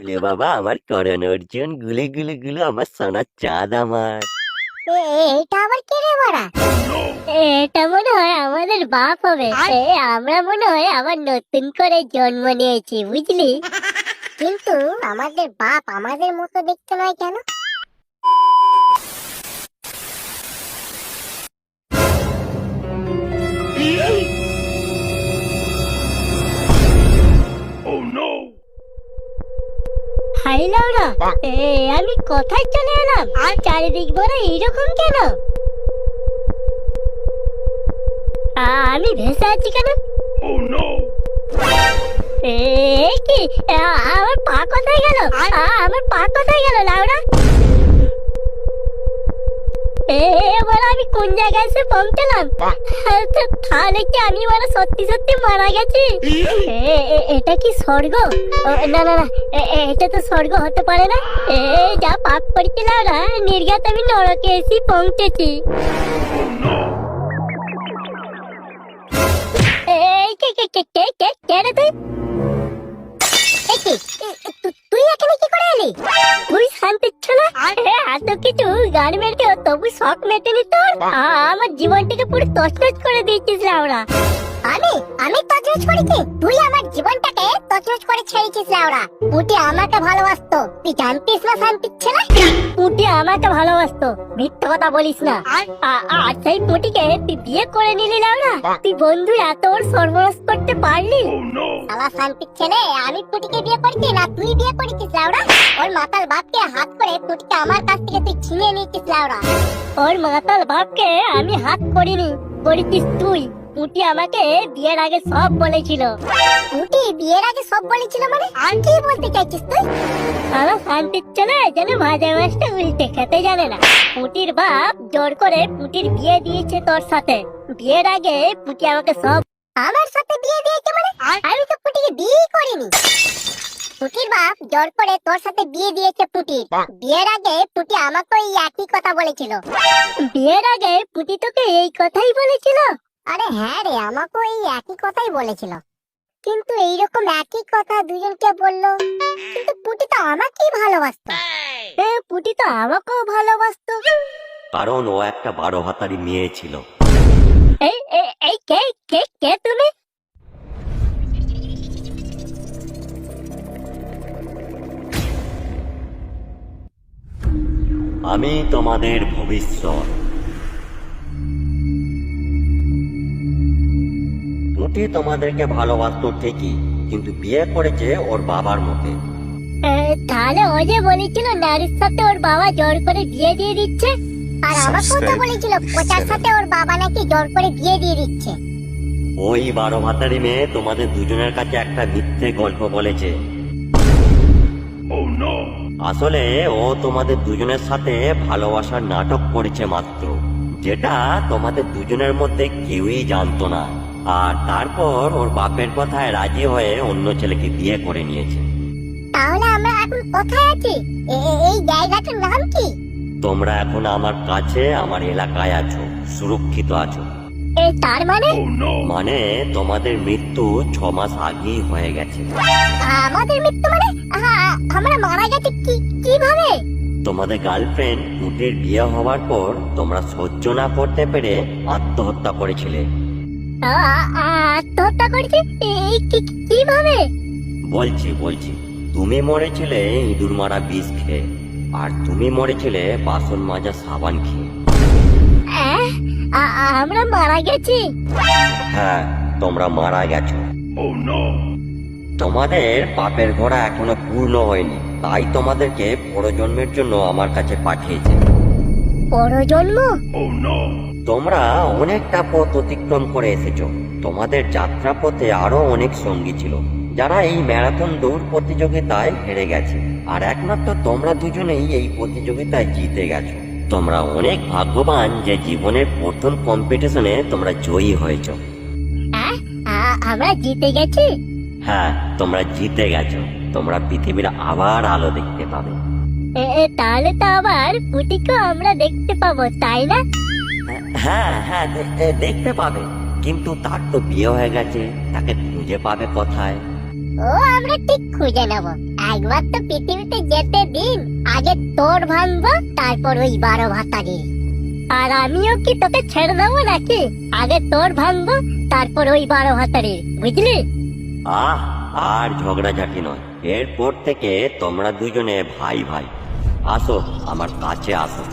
গুলে বাবা আমার করণ অর্জুন গুলে গুলে গুলো আমার সোনার চাঁদ আমার। এটা আবার কে রে বড়া? এটা মনে হয় আমাদের বাপ হবে। আমরা মনে হয় আবার নতুন করে জন্ম নিয়েছি, বুঝলি? কিন্তু আমাদের বাপ আমাদের মতো দেখতে নয় কেন? হাই লাউরা, আমি কোথায় চলে এলাম? আর চারিদিক ভরা এইরকম কেন? আমি ভেসে আছি কেন? কি আমার পা কোথায় গেল? আমার পা কোথায় গেল লাউরা? এবার আমি কোন জায়গায় এসে পৌঁছলাম? তাহলে কি আমি মানে সত্যি সত্যি মারা গেছি? এটা কি স্বর্গ? না না না, এটা তো স্বর্গ হতে পারে না। যা পাপ করেছি লাউরা, নির্ঘাত আমি নরকে এসে পৌঁছেছি। তুই এখানে কি করে এলি? তুই শান্তির ছেলে, এত কিছু গান মেটে তবু শখ মেটেনি তোর? আমার জীবনটাকে পুরো তছনছ করে দিয়েছিস লাউরা। আমি তছনছ করেছি? তুই আমার জীবনটাকে তছনছ করে ছেড়েছিস লাউরা। পুটি আমাকে ভালোবাসতো, তুই জানতিস না শান্তির ছেলে? পুটি আমাকে ভালোবাসতো, মিথ্যা কথা বলিস না। আর সেই পুটিকে তুই বিয়ে করে নিলি লাউরা? তুই বন্ধু এত ওর সর্বনাশ করতে পারলি? শালা শান্তির ছেলে, আমি পুটিকে বিয়ে করেছি না তুই বিয়ে করেছিস লাউরা? ওর মাতাল বাপকে হাত করে পুটিকে আমার কাছ থেকে তুই ছিনিয়ে নিয়েছিস লাউরা। ওর মাতাল বাপকে আমি হাত করিনি, করেছিস তুই। পুটি আমাকে বিয়ের আগে সব বলেছিল। পুটি বিয়ের আগে সব বলেছিল মানে? আর কি বলতে চাইছিস তুই? শালা শান্তির ছেলে যেন মাঝে মাঝে উল্টে খেতে জানে না। পুটির বাপ জোর করে পুটির বিয়ে দিয়েছে তোর সাথে। বিয়ের আগে পুটি আমাকে সব। আমার সাথে বিয়ে দিয়েছে মানে? আমি তো পুটিকে বিয়েই করিনি। পুটির বাপ জোর করে তোর সাথে বিয়ে দিয়েছে পুটির। বিয়ের আগে পুটি আমাকে এই একই কথা বলেছিল। বিয়ের আগে পুটি তোকে এই কথাই বলেছিল? আরে হ্যাঁ রে, আমাকে এই একই কথাই বলেছিল। কিন্তু এইরকম একই কথা দুজনকে বললো, কিন্তু পুটি তো আমাকেই ভালোবাসতো। পুটি তো আমাকেও ভালোবাসতো। কারণ ও একটা 12 হাতারি মেয়ে ছিল। এই কে কে কে তুমি? আমি তোমাদের ভবিষ্যৎ। পুটি তোমাদেরকে ভালোবাসতো ঠিকই, কিন্তু বিয়ে করেছে ওর বাবার মতে। তাহলে ও যে বলেছিল নারীর সাথে ওর বাবা জোর করে বিয়ে দিয়ে দিচ্ছে, আর আমাকেও তো বলেছিল কোচার সাথে ওর বাবা নাকি জোর করে বিয়ে দিয়ে দিচ্ছে। ওই 12 ভাতারি মেয়ে তোমাদের দুজনের কাছে একটা মিথ্যে গল্প বলেছে। আসলে ও তোমাদের দুজনের সাথে ভালোবাসার নাটক করেছে মাত্র, যেটা তোমাদের দুজনের মধ্যে কেউই জানতো না। আর তারপর ওর বাপের কথায় রাজি হয়ে অন্য ছেলেকে বিয়ে করে নিয়েছে। তাহলে আমরা এখন কোথায় আছি? এই জায়গাটার নাম কি? তোমরা এখন আমার কাছে, আমার এলাকায় আছো, সুরক্ষিত আছো। তার মানে? মানে তোমাদের মৃত্যু 6 মাস আগেই হয়ে গেছে। আমাদের মৃত্যু মানে? আমরা মারা গেছি কিভাবে? তোমাদের গার্লফ্রেন্ড পুটির বিয়ে হওয়ার পর তোমরা সহ্য না করতে পেরে আত্মহত্যা করেছিলে। আত্মহত্যা করেছি? কিভাবে? বলছি তুমি মরেছিলে ইঁদুর মারা বিষ খেয়ে, আর তুমি মরেছিলে বাসন মাজা সাবান খেয়ে। আমরা মারা গেছি? হ্যাঁ, তোমরা মারা গেছো। তোমাদের পাপের ঘোড়া এখনো পূর্ণ হয়নি, তাই তোমাদেরকে পরজন্মের জন্য আমার কাছে পাঠিয়েছে। পরজন্ম? তোমরা অনেকটা পথ অতিক্রম করে এসেছো। তোমাদের যাত্রা পথে আরো অনেক সঙ্গী ছিল, যারা এই ম্যারাথন দৌড় প্রতিযোগিতায় হেরে গেছে, আর একমাত্র তোমরা দুজনেই এই প্রতিযোগিতায় জিতে গেছো। তোমরা অনেক ভাগ্যবান যে জীবনের প্রথম কম্পিটিশনে তোমরা জয়ী হয়েছো। আমরা জিতে গেছি? হ্যাঁ, তোমরা জিতে গেছো। তোমরা পৃথিবীর আবার আলো দেখতে পাবে। তাহলে তো আবার পুটিকে আমরা দেখতে পাবো, তাই না? হ্যাঁ হ্যাঁ, দেখতে পাবে, কিন্তু তার তো বিয়ে হয়ে গেছে, তাকে খুঁজে পাবে কোথায়? ও আমরা ঠিক খুঁজে নেব। একবার তো পৃথিবীতে যেতে দিন, আগে তোর ভাঙবো, তারপর ওই 12 ভাতারির। আর আমিও কি তোকে ছেড়ে দেবো নাকি? আগে তোর ভাঙবো, তারপর ওই 12 ভাতারির, বুঝলি? আর ঝগড়াঝাটি নয়, এরপর থেকে তোমরা দুজনে ভাই ভাই। আসো আমার কাছে আসো।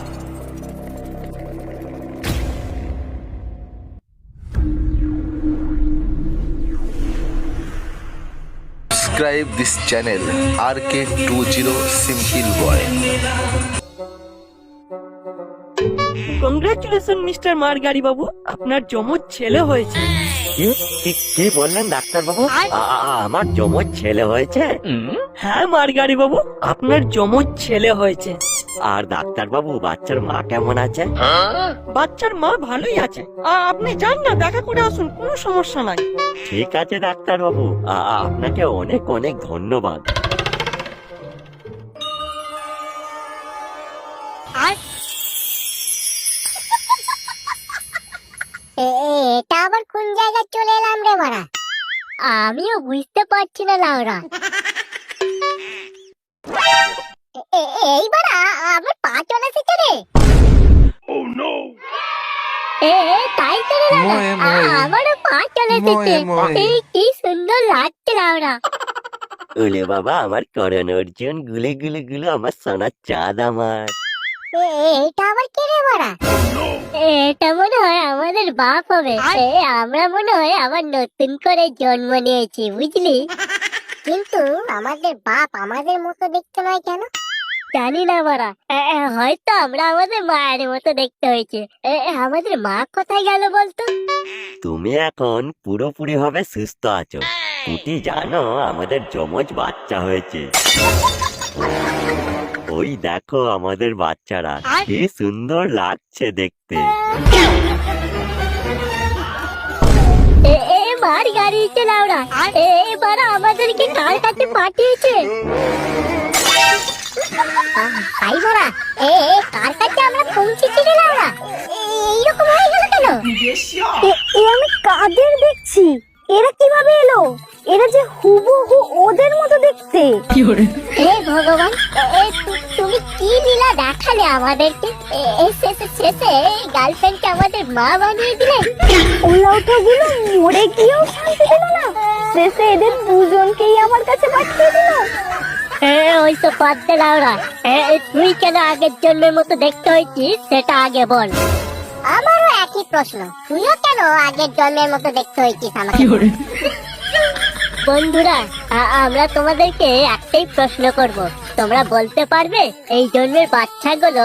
Subscribe this channel RK20 Simple Boy. Congratulation mister Margari বাবু, আপনার যমজ ছেলে হয়েছে। কি বললেন ডাক্তার বাবু? আমার যমজ ছেলে হয়েছে? হ্যাঁ মারগাড়ি বাবু, আপনার যমজ ছেলে হয়েছে। আর ডাক্তার বাবু, বাচ্চার মা কেমন আছে? বাচ্চার মা ভালোই আছে। আপনি যান না, দেখা করে আসুন, কোনো সমস্যা নাই। ঠিক আছে ডাক্তার বাবু, আপনাকে অনেক অনেক ধন্যবাদ। এটা আবার কোন জায়গায় চলে এলাম রে মারা? আমিও বুঝতে পারছি না লাউরা। এইবার আমার পা চলে এসেছে রে। তাই তো রে লাউরা, ময়ে, ময়ে। আমারও পা চলে এসেছে। ময়ে, ময়ে। কি সুন্দর লাগছে লাউরা। ওলে বাবা, আমার করণ অর্জুন, গুলে গুলে গুলো আমার সোনার চাঁদ আমার। এটা আবার কে রে মারা? এটা মনে হয় আমাদের বাপ হবে। আমরা মনে হয় আবার নতুন করে জন্ম নিয়েছি, বুঝলি? কিন্তু আমাদের বাপ আমাদের মতো দেখতে নয় কেন? জানি না মারা, হয়তো আমরা আমাদের মায়ের মতো দেখতে হয়েছে। আমাদের মা কোথায় গেল বলতো? তুমি এখন পুরোপুরি ভাবে সুস্থ আছো। কুটি জানো, আমাদের যমজ বাচ্চা হয়েছে। ওই দেখো আমাদের বাচ্চারা, কি সুন্দর লাগছে দেখতে। মার গাড়িতে লাউরা, এবার আমাদেরকে কার কাছে পাঠিয়েছে? ভাই মারা, কার কাছে আমরা পৌঁছেছি রে লাউরা? এইরকম হয়ে গেল কেন? আমি কাদের দেখছি? এরা কিভাবে এলো? এরা যে হুবহু ওদের মতো দেখতে। হে ভগবান, তুমি কি লীলা দেখালে আমাদেরকে? শেষে গার্লফ্রেন্ডকে আমাদের মা বানিয়ে দিলে। ওলাউঠাগুলো মরে গিয়েও শান্তি পেল না, শেষে এদের দুজনকেই আমার কাছে পাঠিয়ে দিল। ওই তো পাদ্দে লাউরা, তুই কেন আগের জন্মের মতো দেখতে হয়েছিস সেটা আগে বল। আমারও একই প্রশ্ন, তুইও কেন আগের জন্মের মতো দেখতে হয়েছিস আমাকে? বন্ধুরা, আমরা তোমাদেরকে একটাই প্রশ্ন করব, তোমরা বলতে পারবে এই জন্মের বাচ্চাগুলো